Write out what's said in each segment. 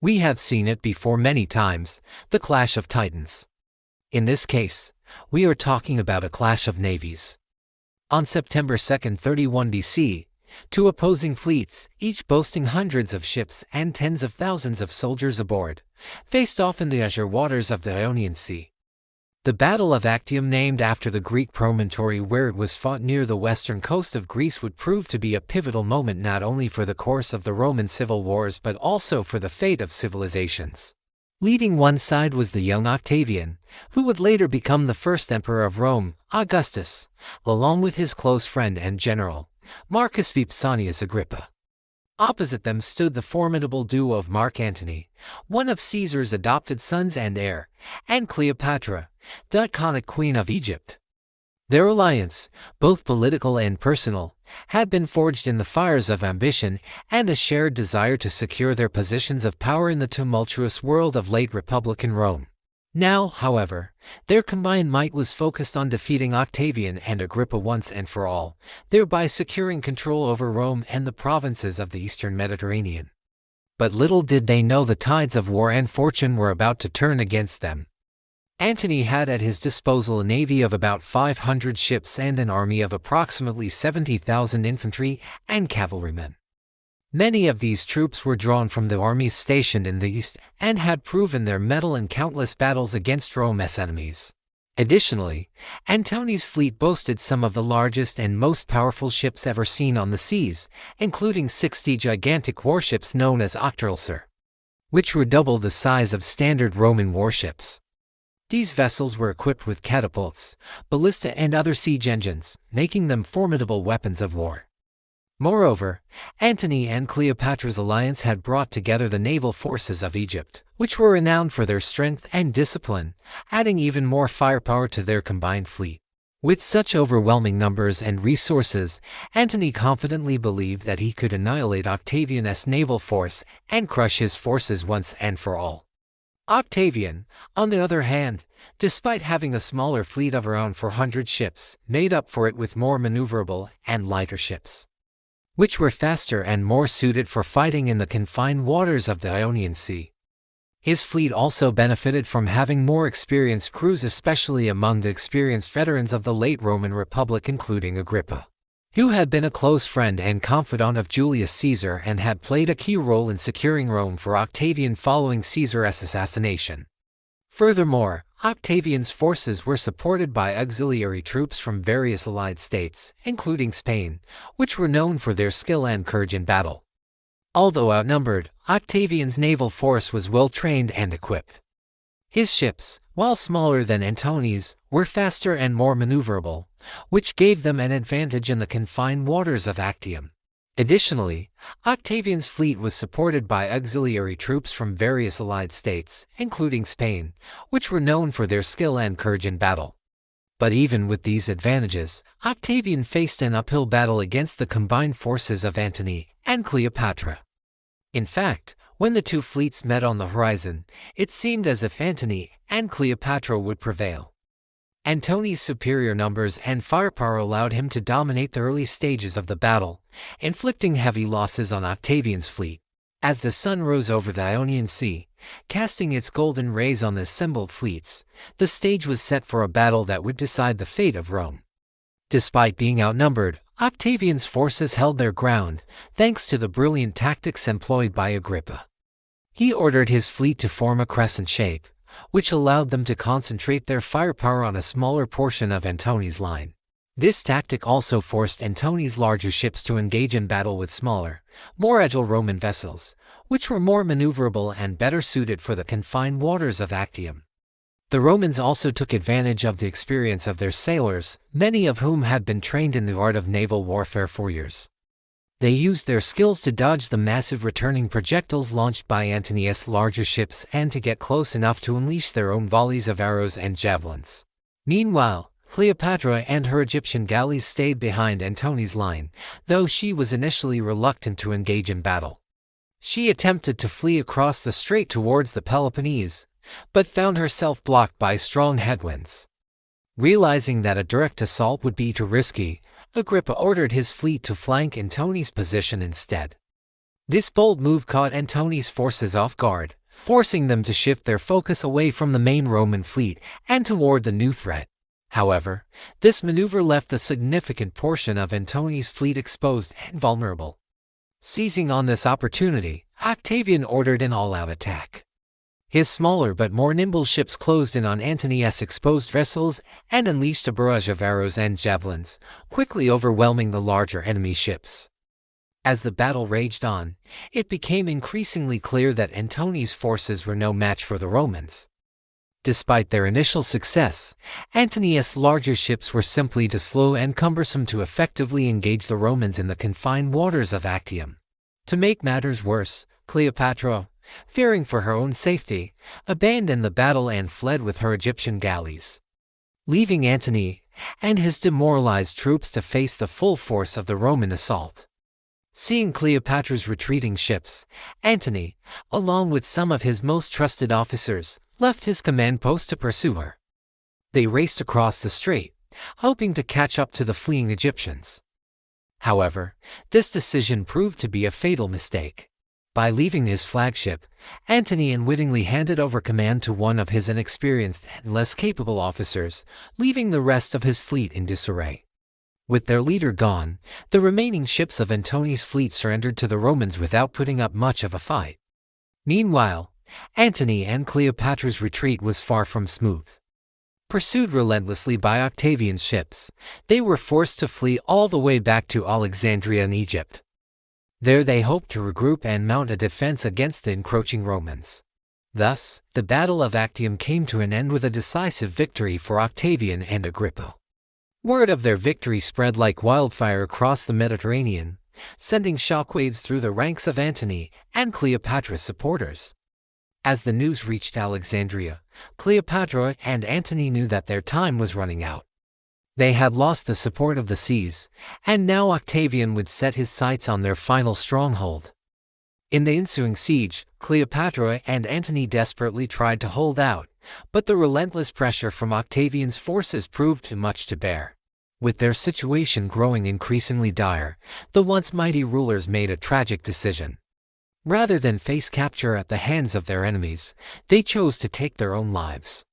We have seen it before many times, the clash of titans. In this case, we are talking about a clash of navies. On September 2, 31 BC, two opposing fleets, each boasting hundreds of ships and tens of thousands of soldiers aboard, faced off in the azure waters of the Ionian Sea. The Battle of Actium, named after the Greek promontory where it was fought near the western coast of Greece, would prove to be a pivotal moment not only for the course of the Roman civil wars but also for the fate of civilizations. Leading one side was the young Octavian, who would later become the first emperor of Rome, Augustus, along with his close friend and general, Marcus Vipsanius Agrippa. Opposite them stood the formidable duo of Mark Antony, one of Caesar's adopted sons and heir, and Cleopatra, the iconic queen of Egypt. Their alliance, both political and personal, had been forged in the fires of ambition and a shared desire to secure their positions of power in the tumultuous world of late Republican Rome. Now, however, their combined might was focused on defeating Octavian and Agrippa once and for all, thereby securing control over Rome and the provinces of the eastern Mediterranean. But little did they know the tides of war and fortune were about to turn against them. Antony had at his disposal a navy of about 500 ships and an army of approximately 70,000 infantry and cavalrymen. Many of these troops were drawn from the armies stationed in the east and had proven their mettle in countless battles against Rome's enemies. Additionally, Antony's fleet boasted some of the largest and most powerful ships ever seen on the seas, including 60 gigantic warships known as octolser, which were double the size of standard Roman warships. These vessels were equipped with catapults, ballista and other siege engines, making them formidable weapons of war. Moreover, Antony and Cleopatra's alliance had brought together the naval forces of Egypt, which were renowned for their strength and discipline, adding even more firepower to their combined fleet. With such overwhelming numbers and resources, Antony confidently believed that he could annihilate Octavian's naval force and crush his forces once and for all. Octavian, on the other hand, despite having a smaller fleet of around 400 ships, made up for it with more maneuverable and lighter ships, which were faster and more suited for fighting in the confined waters of the Ionian Sea. His fleet also benefited from having more experienced crews, especially among the experienced veterans of the late Roman Republic, including Agrippa, who had been a close friend and confidant of Julius Caesar and had played a key role in securing Rome for Octavian following Caesar's assassination. Furthermore, Octavian's forces were supported by auxiliary troops from various allied states, including Spain, which were known for their skill and courage in battle. Although outnumbered, Octavian's naval force was well trained and equipped. His ships, while smaller than Antony's, were faster and more maneuverable, which gave them an advantage in the confined waters of Actium. Additionally, Octavian's fleet was supported by auxiliary troops from various allied states, including Spain, which were known for their skill and courage in battle. But even with these advantages, Octavian faced an uphill battle against the combined forces of Antony and Cleopatra. In fact, when the two fleets met on the horizon, it seemed as if Antony and Cleopatra would prevail. Antony's superior numbers and firepower allowed him to dominate the early stages of the battle, inflicting heavy losses on Octavian's fleet. As the sun rose over the Ionian Sea, casting its golden rays on the assembled fleets, the stage was set for a battle that would decide the fate of Rome. Despite being outnumbered, Octavian's forces held their ground, thanks to the brilliant tactics employed by Agrippa. He ordered his fleet to form a crescent shape, which allowed them to concentrate their firepower on a smaller portion of Antony's line. This tactic also forced Antony's larger ships to engage in battle with smaller, more agile Roman vessels, which were more maneuverable and better suited for the confined waters of Actium. The Romans also took advantage of the experience of their sailors, many of whom had been trained in the art of naval warfare for years. They used their skills to dodge the massive returning projectiles launched by Antony's larger ships and to get close enough to unleash their own volleys of arrows and javelins. Meanwhile, Cleopatra and her Egyptian galleys stayed behind Antony's line, though she was initially reluctant to engage in battle. She attempted to flee across the strait towards the Peloponnese, but found herself blocked by strong headwinds. Realizing that a direct assault would be too risky, Agrippa ordered his fleet to flank Antony's position instead. This bold move caught Antony's forces off guard, forcing them to shift their focus away from the main Roman fleet and toward the new threat. However, this maneuver left a significant portion of Antony's fleet exposed and vulnerable. Seizing on this opportunity, Octavian ordered an all-out attack. His smaller but more nimble ships closed in on Antony's exposed vessels and unleashed a barrage of arrows and javelins, quickly overwhelming the larger enemy ships. As the battle raged on, it became increasingly clear that Antony's forces were no match for the Romans. Despite their initial success, Antony's larger ships were simply too slow and cumbersome to effectively engage the Romans in the confined waters of Actium. To make matters worse, Cleopatra, fearing for her own safety, abandoned the battle and fled with her Egyptian galleys, leaving Antony and his demoralized troops to face the full force of the Roman assault. Seeing Cleopatra's retreating ships, Antony, along with some of his most trusted officers, left his command post to pursue her. They raced across the strait, hoping to catch up to the fleeing Egyptians. However, this decision proved to be a fatal mistake. By leaving his flagship, Antony unwittingly handed over command to one of his inexperienced and less capable officers, leaving the rest of his fleet in disarray. With their leader gone, the remaining ships of Antony's fleet surrendered to the Romans without putting up much of a fight. Meanwhile, Antony and Cleopatra's retreat was far from smooth. Pursued relentlessly by Octavian's ships, they were forced to flee all the way back to Alexandria in Egypt. There they hoped to regroup and mount a defense against the encroaching Romans. Thus, the Battle of Actium came to an end with a decisive victory for Octavian and Agrippa. Word of their victory spread like wildfire across the Mediterranean, sending shockwaves through the ranks of Antony and Cleopatra's supporters. As the news reached Alexandria, Cleopatra and Antony knew that their time was running out. They had lost the support of the seas, and now Octavian would set his sights on their final stronghold. In the ensuing siege, Cleopatra and Antony desperately tried to hold out, but the relentless pressure from Octavian's forces proved too much to bear. With their situation growing increasingly dire, the once mighty rulers made a tragic decision. Rather than face capture at the hands of their enemies, they chose to take their own lives.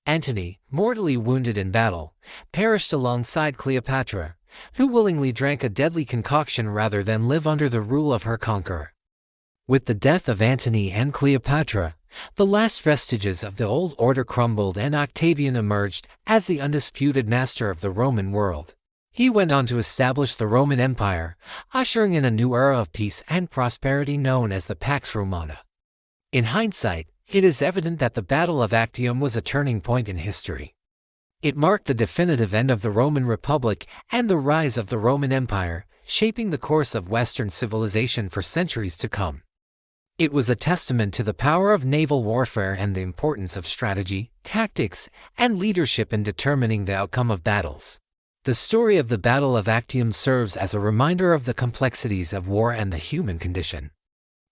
Antony, mortally wounded in battle, perished alongside Cleopatra, who willingly drank a deadly concoction rather than live under the rule of her conqueror. With the death of Antony and Cleopatra, the last vestiges of the old order crumbled and Octavian emerged as the undisputed master of the Roman world. He went on to establish the Roman Empire, ushering in a new era of peace and prosperity known as the Pax Romana. In hindsight, it is evident that the Battle of Actium was a turning point in history. It marked the definitive end of the Roman Republic and the rise of the Roman Empire, shaping the course of Western civilization for centuries to come. It was a testament to the power of naval warfare and the importance of strategy, tactics, and leadership in determining the outcome of battles. The story of the Battle of Actium serves as a reminder of the complexities of war and the human condition.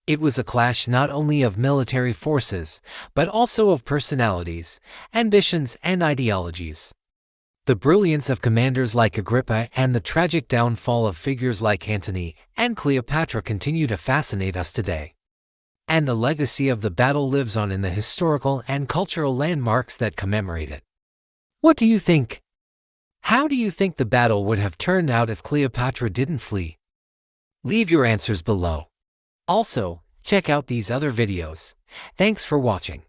It was a clash not only of military forces, but also of personalities, ambitions, and ideologies. The brilliance of commanders like Agrippa and the tragic downfall of figures like Antony and Cleopatra continue to fascinate us today. And the legacy of the battle lives on in the historical and cultural landmarks that commemorate it. What do you think? How do you think the battle would have turned out if Cleopatra didn't flee? Leave your answers below. Also, check out these other videos. Thanks for watching.